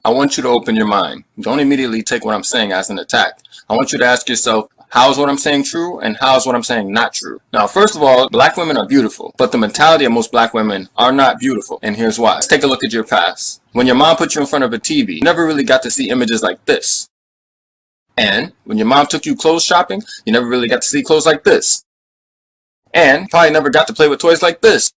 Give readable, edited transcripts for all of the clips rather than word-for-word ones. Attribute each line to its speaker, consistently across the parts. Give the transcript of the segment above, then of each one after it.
Speaker 1: I want you to open your mind. Don't immediately take what I'm saying as an attack. I want you to ask yourself, how is what I'm saying true and how is what I'm saying not true? Now, first of all, black women are beautiful, but the mentality of most black women are not beautiful. And here's why. Let's take a look at your past. When your mom put you in front of a TV, you never really got to see images like this. And when your mom took you clothes shopping, you never really got to see clothes like this. And probably never got to play with toys like this.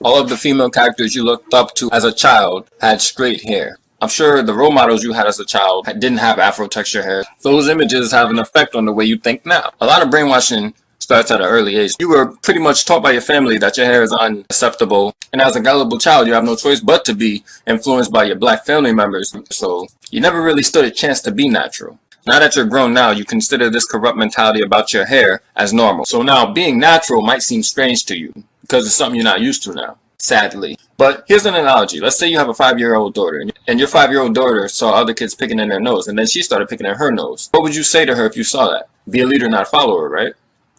Speaker 1: All of the female characters you looked up to as a child had straight hair. I'm sure the role models you had as a child didn't have afro texture hair. Those images have an effect on the way you think now. A lot of brainwashing starts at an early age. You were pretty much taught by your family that your hair is unacceptable, and as a gullible child you have no choice but to be influenced by your black family members, so you never really stood a chance to be natural. Now that you're grown now, you consider this corrupt mentality about your hair as normal. So now being natural might seem strange to you because it's something you're not used to now, sadly. But here's an analogy. Let's say you have a 5-year-old daughter, and your 5-year-old daughter saw other kids picking in their nose, and then she started picking in her nose. What would you say to her if you saw that? Be a leader, not a follower, right?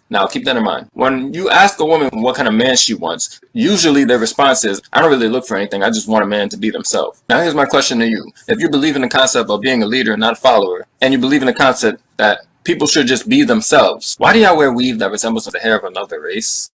Speaker 1: Now, keep that in mind. When you ask a woman what kind of man she wants, usually their response is, I don't really look for anything, I just want a man to be themselves. Now, here's my question to you. If you believe in the concept of being a leader, not a follower, and you believe in the concept that people should just be themselves, why do y'all wear weave that resembles the hair of another race?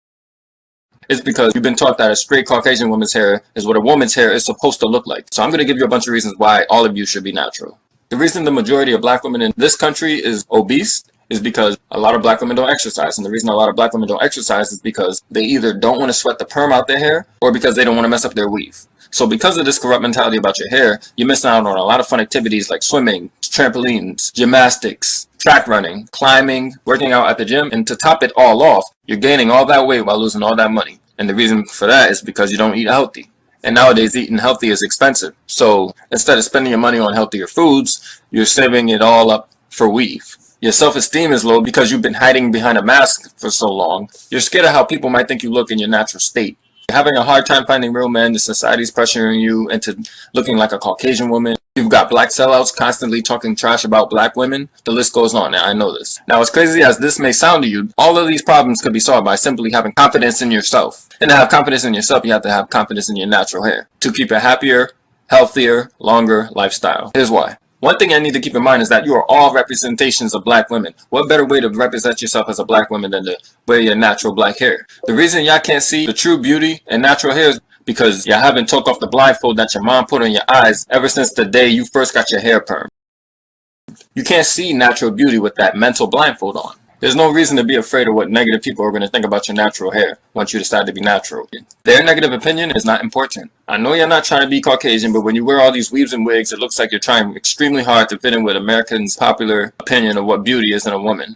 Speaker 1: It's because you've been taught that a straight Caucasian woman's hair is what a woman's hair is supposed to look like. So I'm going to give you a bunch of reasons why all of you should be natural. The reason the majority of black women in this country is obese is because a lot of black women don't exercise. And the reason a lot of black women don't exercise is because they either don't want to sweat the perm out their hair or because they don't want to mess up their weave. So because of this corrupt mentality about your hair, you miss out on a lot of fun activities like swimming, trampolines, gymnastics, track running, climbing, working out at the gym, and to top it all off, you're gaining all that weight while losing all that money. And the reason for that is because you don't eat healthy. And nowadays, eating healthy is expensive. So instead of spending your money on healthier foods, you're saving it all up for weave. Your self-esteem is low because you've been hiding behind a mask for so long. You're scared of how people might think you look in your natural state. You're having a hard time finding real men. The society's pressuring you into looking like a Caucasian woman. You've got black sellouts constantly talking trash about black women. The list goes on, and I know this. Now, as crazy as this may sound to you, all of these problems could be solved by simply having confidence in yourself. And to have confidence in yourself, you have to have confidence in your natural hair to keep a happier, healthier, longer lifestyle. Here's why. One thing I need to keep in mind is that you are all representations of black women. What better way to represent yourself as a black woman than to wear your natural black hair? The reason y'all can't see the true beauty and natural hair is because y'all haven't took off the blindfold that your mom put on your eyes ever since the day you first got your hair permed. You can't see natural beauty with that mental blindfold on. There's no reason to be afraid of what negative people are going to think about your natural hair once you decide to be natural. Their negative opinion is not important. I know you're not trying to be Caucasian, but when you wear all these weaves and wigs, it looks like you're trying extremely hard to fit in with Americans' popular opinion of what beauty is in a woman.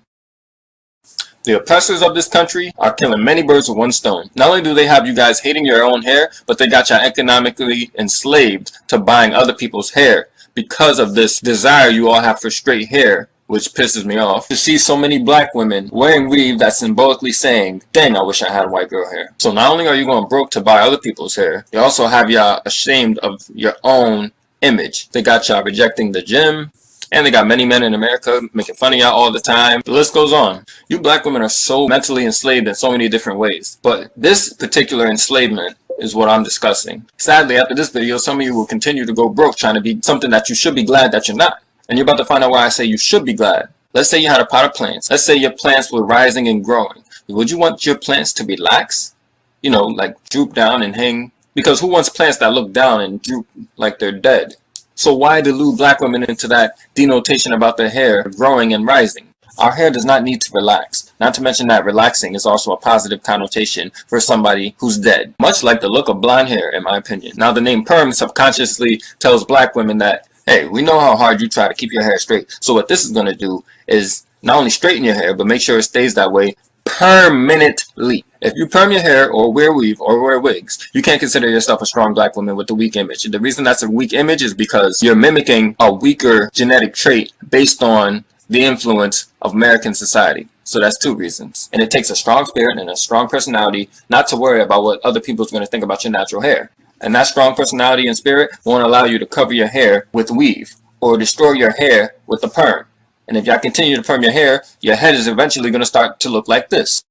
Speaker 1: The oppressors of this country are killing many birds with one stone. Not only do they have you guys hating your own hair, but they got you economically enslaved to buying other people's hair because of this desire you all have for straight hair, which pisses me off to see so many black women wearing weave that's symbolically saying, dang, I wish I had white girl hair. So not only are you going broke to buy other people's hair, you also have y'all ashamed of your own image. They got y'all rejecting the gym, and they got many men in America making fun of y'all all the time. The list goes on. You black women are so mentally enslaved in so many different ways. But this particular enslavement is what I'm discussing. Sadly, after this video, some of you will continue to go broke trying to be something that you should be glad that you're not. And you're about to find out why I say you should be glad. Let's say you had a pot of plants. Let's say your plants were rising and growing. Would you want your plants to be lax? You know, like droop down and hang? Because who wants plants that look down and droop like they're dead? So why delude black women into that denotation about their hair growing and rising? Our hair does not need to relax. Not to mention that relaxing is also a positive connotation for somebody who's dead. Much like the look of blonde hair, in my opinion. Now, the name perm subconsciously tells black women that, hey, we know how hard you try to keep your hair straight. So what this is going to do is not only straighten your hair, but make sure it stays that way permanently. If you perm your hair or wear weave or wear wigs, you can't consider yourself a strong black woman with a weak image. The reason that's a weak image is because you're mimicking a weaker genetic trait based on the influence of American society. So that's two reasons. And it takes a strong spirit and a strong personality not to worry about what other people's going to think about your natural hair. And that strong personality and spirit won't allow you to cover your hair with weave or destroy your hair with a perm. And if y'all continue to perm your hair, your head is eventually going to start to look like this.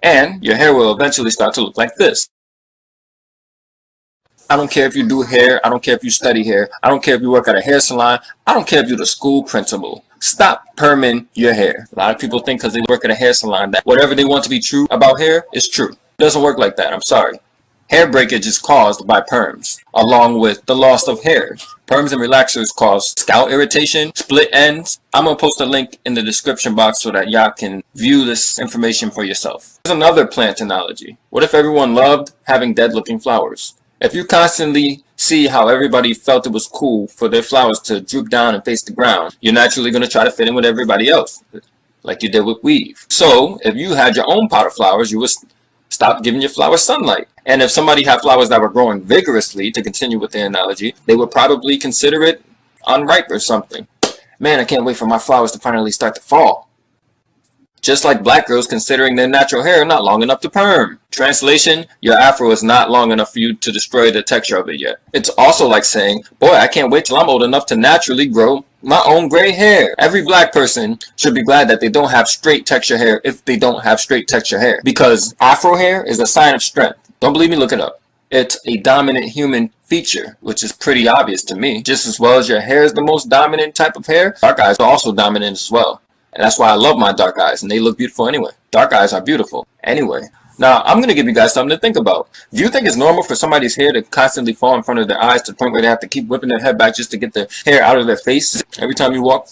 Speaker 1: And your hair will eventually start to look like this. I don't care if you do hair. I don't care if you study hair. I don't care if you work at a hair salon. I don't care if you're the school principal. Stop perming your hair. A lot of people think because they work at a hair salon that whatever they want to be true about hair is true. It doesn't work like that. I'm sorry. Hair breakage is caused by perms, along with the loss of hair. Perms and relaxers cause scalp irritation, split ends. I'm going to post a link in the description box so that y'all can view this information for yourself. There's another plant analogy. What if everyone loved having dead-looking flowers? If you constantly see how everybody felt it was cool for their flowers to droop down and face the ground, you're naturally going to try to fit in with everybody else, like you did with weave. So, if you had your own pot of flowers, you would stop giving your flowers sunlight. And if somebody had flowers that were growing vigorously, to continue with the analogy, they would probably consider it unripe or something. Man, I can't wait for my flowers to finally start to fall. Just like black girls considering their natural hair not long enough to perm. Translation, your afro is not long enough for you to destroy the texture of it yet. It's also like saying, boy, I can't wait till I'm old enough to naturally grow my own gray hair. Every black person should be glad that they don't have straight texture hair if they don't have straight texture hair. Because afro hair is a sign of strength. Don't believe me? Look it up. It's a dominant human feature, which is pretty obvious to me. Just as well as your hair is the most dominant type of hair, dark eyes are also dominant as well. And that's why I love my dark eyes, and they look beautiful anyway. Dark eyes are beautiful anyway. Now, I'm going to give you guys something to think about. Do you think it's normal for somebody's hair to constantly fall in front of their eyes to the point where they have to keep whipping their head back just to get the hair out of their face every time you walk?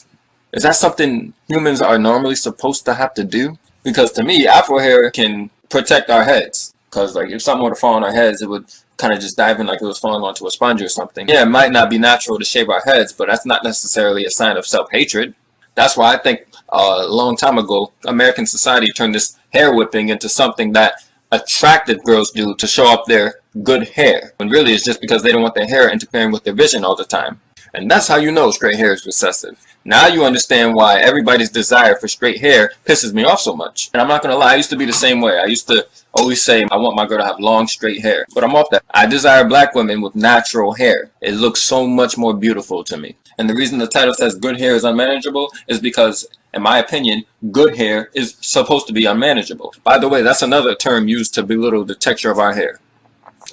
Speaker 1: Is that something humans are normally supposed to have to do? Because to me, afro hair can protect our heads. Because like if something were to fall on our heads, it would kind of just dive in like it was falling onto a sponge or something. Yeah, it might not be natural to shave our heads, but that's not necessarily a sign of self-hatred. That's why I think a long time ago, American society turned this hair whipping into something that attractive girls do to show off their good hair. When really it's just because they don't want their hair interfering with their vision all the time. And that's how you know straight hair is recessive. Now you understand why everybody's desire for straight hair pisses me off so much. And I'm not going to lie, I used to be the same way. I used to always say I want my girl to have long straight hair. But I'm off that. I desire black women with natural hair. It looks so much more beautiful to me. And the reason the title says good hair is unmanageable is because, in my opinion, good hair is supposed to be unmanageable. By the way, that's another term used to belittle the texture of our hair.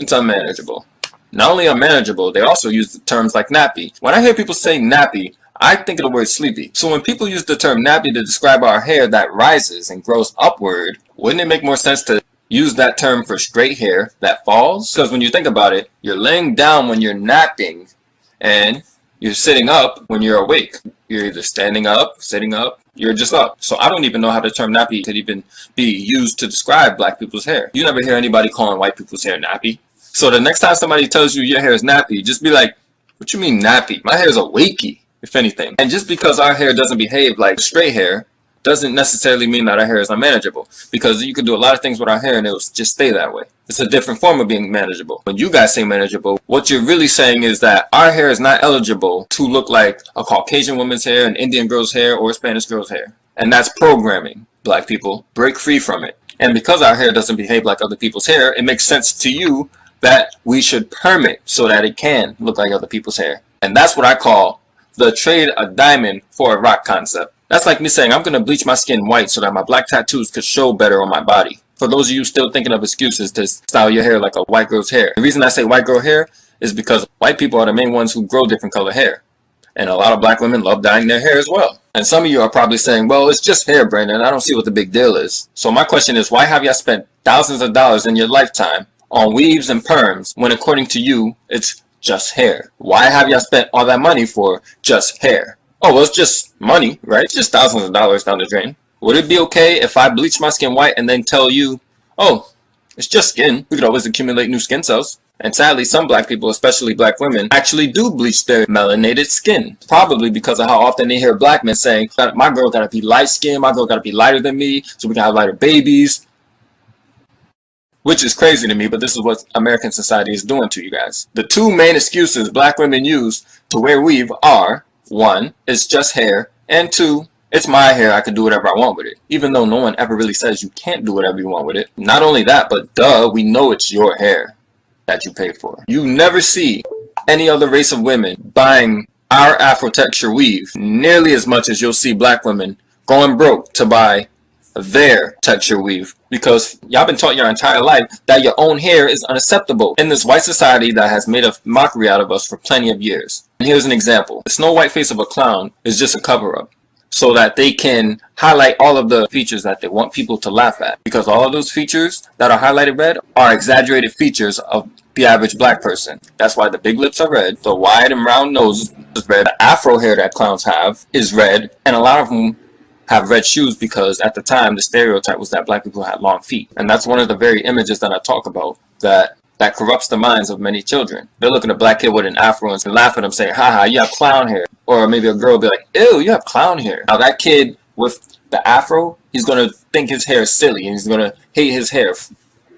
Speaker 1: It's unmanageable. Not only unmanageable, they also use terms like nappy. When I hear people say nappy, I think of the word sleepy. So when people use the term nappy to describe our hair that rises and grows upward, wouldn't it make more sense to use that term for straight hair that falls? Because when you think about it, you're laying down when you're napping, and you're sitting up when you're awake. You're either standing up, sitting up, you're just up. So I don't even know how the term nappy could even be used to describe black people's hair. You never hear anybody calling white people's hair nappy. So the next time somebody tells you your hair is nappy, just be like, what you mean nappy? My hair is a wakey, if anything. And just because our hair doesn't behave like straight hair doesn't necessarily mean that our hair is unmanageable. Because you can do a lot of things with our hair and it'll just stay that way. It's a different form of being manageable. When you guys say manageable, what you're really saying is that our hair is not eligible to look like a Caucasian woman's hair, an Indian girl's hair, or a Spanish girl's hair. And that's programming. Black people, break free from it. And because our hair doesn't behave like other people's hair, it makes sense to you that we should perm it so that it can look like other people's hair. And that's what I call the trade a diamond for a rock concept. That's like me saying I'm going to bleach my skin white so that my black tattoos could show better on my body. For those of you still thinking of excuses to style your hair like a white girl's hair. The reason I say white girl hair is because white people are the main ones who grow different color hair. And a lot of black women love dyeing their hair as well. And some of you are probably saying, well, it's just hair, Brandon. I don't see what the big deal is. So my question is, why have y'all spent thousands of dollars in your lifetime on weaves and perms when according to you, it's just hair? Why have y'all spent all that money for just hair? Oh, well, it's just money, right? It's just thousands of dollars down the drain. Would it be okay if I bleach my skin white and then tell you, oh, it's just skin. We could always accumulate new skin cells. And sadly, some black people, especially black women, actually do bleach their melanated skin. Probably because of how often they hear black men saying, my girl gotta be light skinned, my girl gotta be lighter than me, so we can have lighter babies. Which is crazy to me, but this is what American society is doing to you guys. The two main excuses black women use to wear weave are, one, it's just hair, and two, it's my hair, I can do whatever I want with it. Even though no one ever really says you can't do whatever you want with it. Not only that, but duh, we know it's your hair that you paid for. You never see any other race of women buying our Afro texture weave nearly as much as you'll see black women going broke to buy their texture weave, because y'all been taught your entire life that your own hair is unacceptable in this white society that has made a mockery out of us for plenty of years. And here's an example. The snow white face of a clown is just a cover-up so that they can highlight all of the features that they want people to laugh at, because all of those features that are highlighted red are exaggerated features of the average black person. That's why the big lips are red, the wide and round nose is red, the afro hair that clowns have is red, and a lot of them have red shoes because at the time the stereotype was that black people had long feet. And that's one of the very images that I talk about that corrupts the minds of many children. They're looking at a black kid with an afro and laugh at him saying, haha, you have clown hair. Or maybe a girl will be like, ew, you have clown hair. Now that kid with the afro, he's going to think his hair is silly and he's going to hate his hair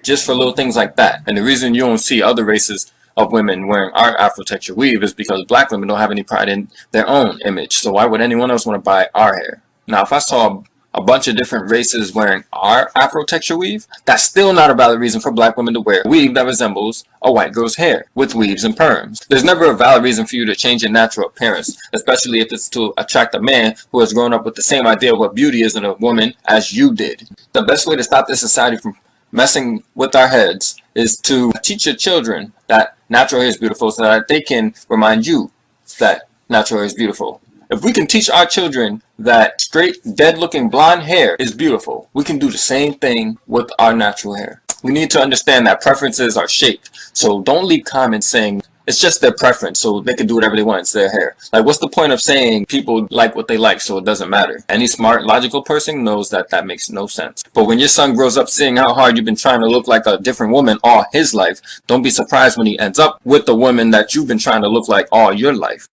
Speaker 1: just for little things like that. And the reason you don't see other races of women wearing our afro texture weave is because black women don't have any pride in their own image. So why would anyone else want to buy our hair? Now, if I saw a bunch of different races wearing our afro texture weave, that's still not a valid reason for black women to wear a weave that resembles a white girl's hair with weaves and perms. There's never a valid reason for you to change your natural appearance, especially if it's to attract a man who has grown up with the same idea of what beauty is in a woman as you did. The best way to stop this society from messing with our heads is to teach your children that natural hair is beautiful so that they can remind you that natural hair is beautiful. If we can teach our children that straight, dead-looking blonde hair is beautiful, we can do the same thing with our natural hair. We need to understand that preferences are shaped. So don't leave comments saying it's just their preference, so they can do whatever they want. It's their hair. Like, what's the point of saying people like what they like, so it doesn't matter? Any smart, logical person knows that that makes no sense. But when your son grows up seeing how hard you've been trying to look like a different woman all his life, don't be surprised when he ends up with the woman that you've been trying to look like all your life.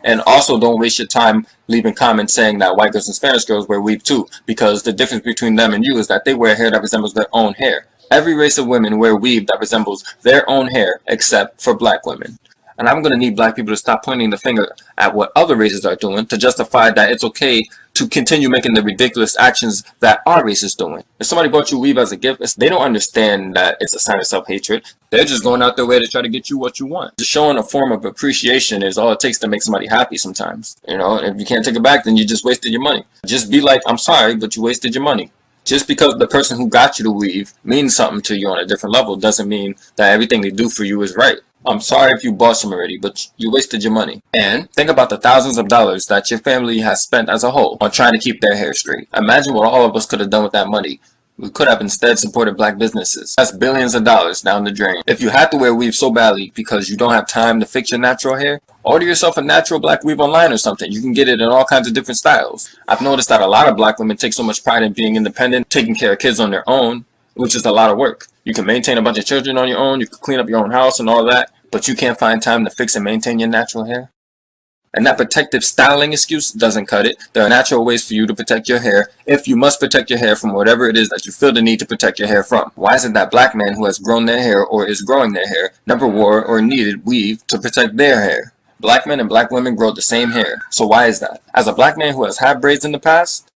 Speaker 1: And also, don't waste your time leaving comments saying that white girls and Spanish girls wear weave too, because the difference between them and you is that they wear hair that resembles their own hair. Every race of women wear weave that resembles their own hair except for black women. And I'm going to need black people to stop pointing the finger at what other races are doing to justify that it's okay to continue making the ridiculous actions that our race is doing. If somebody bought you weave as a gift, they don't understand that it's a sign of self-hatred. They're just going out their way to try to get you what you want. Just showing a form of appreciation is all it takes to make somebody happy sometimes. You know, if you can't take it back, then you just wasted your money. Just be like, I'm sorry, but you wasted your money. Just because the person who got you to weave means something to you on a different level doesn't mean that everything they do for you is right. I'm sorry if you bought some already, but you wasted your money. And think about the thousands of dollars that your family has spent as a whole on trying to keep their hair straight. Imagine what all of us could have done with that money. We could have instead supported black businesses. That's billions of dollars down the drain. If you had to wear weave so badly because you don't have time to fix your natural hair, order yourself a natural black weave online or something. You can get it in all kinds of different styles. I've noticed that a lot of black women take so much pride in being independent, taking care of kids on their own, which is a lot of work. You can maintain a bunch of children on your own, you can clean up your own house and all that, but you can't find time to fix and maintain your natural hair. And that protective styling excuse doesn't cut it. There are natural ways for you to protect your hair if you must protect your hair from whatever it is that you feel the need to protect your hair from. Why is it that black men who has grown their hair or is growing their hair never wore or needed weave to protect their hair? Black men and black women grow the same hair. So why is that? As a black man who has had braids in the past,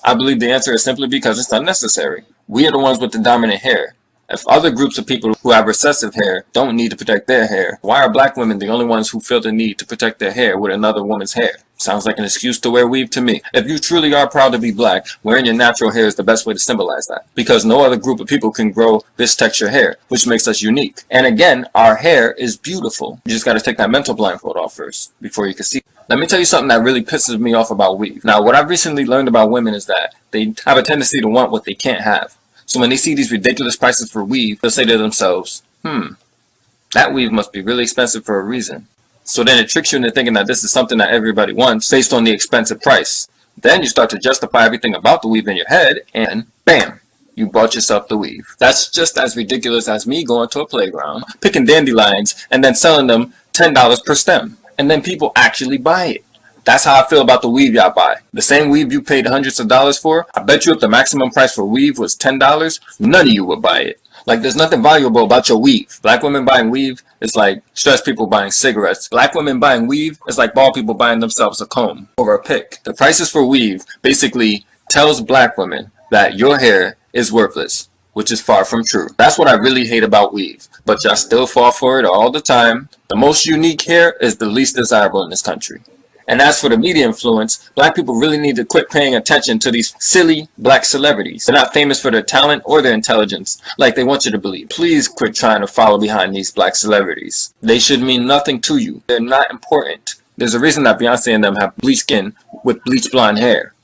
Speaker 1: I believe the answer is simply because it's unnecessary. We are the ones with the dominant hair. If other groups of people who have recessive hair don't need to protect their hair, why are black women the only ones who feel the need to protect their hair with another woman's hair? Sounds like an excuse to wear weave to me. If you truly are proud to be black, wearing your natural hair is the best way to symbolize that. Because no other group of people can grow this texture hair, which makes us unique. And again, our hair is beautiful. You just got to take that mental blindfold off first before you can see. Let me tell you something that really pisses me off about weave. Now, what I've recently learned about women is that they have a tendency to want what they can't have. So when they see these ridiculous prices for weave, they'll say to themselves, that weave must be really expensive for a reason. So then it tricks you into thinking that this is something that everybody wants based on the expensive price. Then you start to justify everything about the weave in your head, and bam, you bought yourself the weave. That's just as ridiculous as me going to a playground, picking dandelions, and then selling them $10 per stem. And then people actually buy it. That's how I feel about the weave y'all buy. The same weave you paid hundreds of dollars for, I bet you if the maximum price for weave was $10, none of you would buy it. Like, there's nothing valuable about your weave. Black women buying weave is like stressed people buying cigarettes. Black women buying weave is like bald people buying themselves a comb or a pick. The prices for weave basically tells black women that your hair is worthless, which is far from true. That's what I really hate about weave, but y'all still fall for it all the time. The most unique hair is the least desirable in this country. And as for the media influence, black people really need to quit paying attention to these silly black celebrities. They're not famous for their talent or their intelligence, like they want you to believe. Please quit trying to follow behind these black celebrities. They should mean nothing to you. They're not important. There's a reason that Beyonce and them have bleached skin with bleach blonde hair.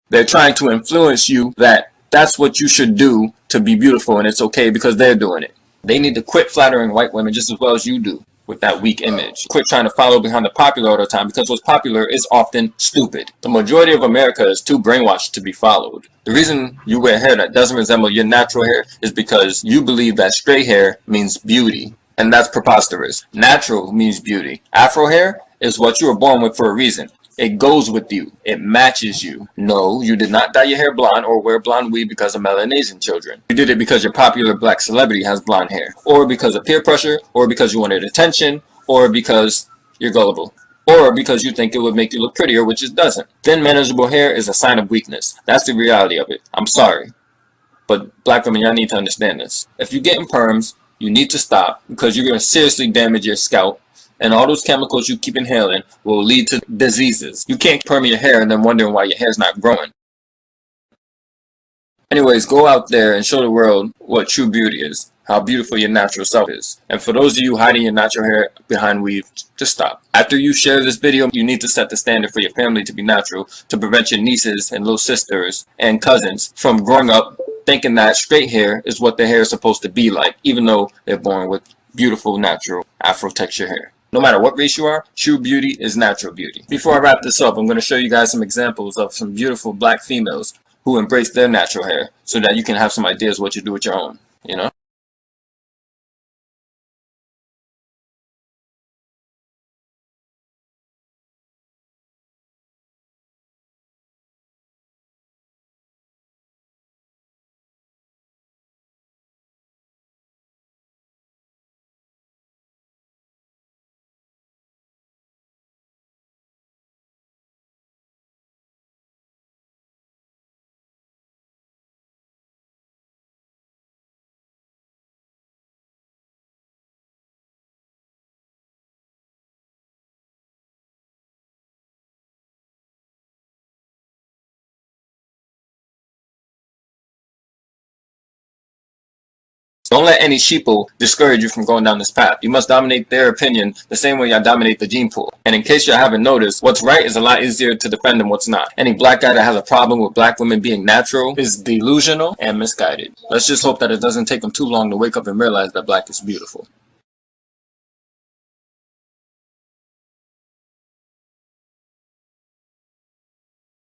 Speaker 1: They're trying to influence you that that's what you should do to be beautiful, and it's okay because they're doing it. They need to quit flattering white women just as well as you do with that weak image. Quit trying to follow behind the popular all the time, because what's popular is often stupid. The majority of America is too brainwashed to be followed. The reason you wear hair that doesn't resemble your natural hair is because you believe that straight hair means beauty, and that's preposterous. Natural means beauty. Afro hair is what you were born with for a reason. It goes with you. It matches you. No, you did not dye your hair blonde or wear blonde weave because of Melanesian children. You did it because your popular black celebrity has blonde hair, or because of peer pressure, or because you wanted attention, or because you're gullible, or because you think it would make you look prettier, which it doesn't. Thin, manageable hair is a sign of weakness. That's the reality of it. I'm sorry, but black women, y'all need to understand this. If you're getting perms, you need to stop, because you're going to seriously damage your scalp. And all those chemicals you keep inhaling will lead to diseases. You can't perm your hair and then wondering why your hair's not growing. Anyways, go out there and show the world what true beauty is, how beautiful your natural self is. And for those of you hiding your natural hair behind weave, just stop. After you share this video, you need to set the standard for your family to be natural, to prevent your nieces and little sisters and cousins from growing up thinking that straight hair is what their hair is supposed to be like, even though they're born with beautiful, natural, afro texture hair. No matter what race you are, true beauty is natural beauty. Before I wrap this up, I'm going to show you guys some examples of some beautiful black females who embrace their natural hair, so that you can have some ideas what you do with your own, you know? Don't let any sheeple discourage you from going down this path. You must dominate their opinion the same way y'all dominate the gene pool. And in case y'all haven't noticed, what's right is a lot easier to defend than what's not. Any black guy that has a problem with black women being natural is delusional and misguided. Let's just hope that it doesn't take them too long to wake up and realize that black is beautiful.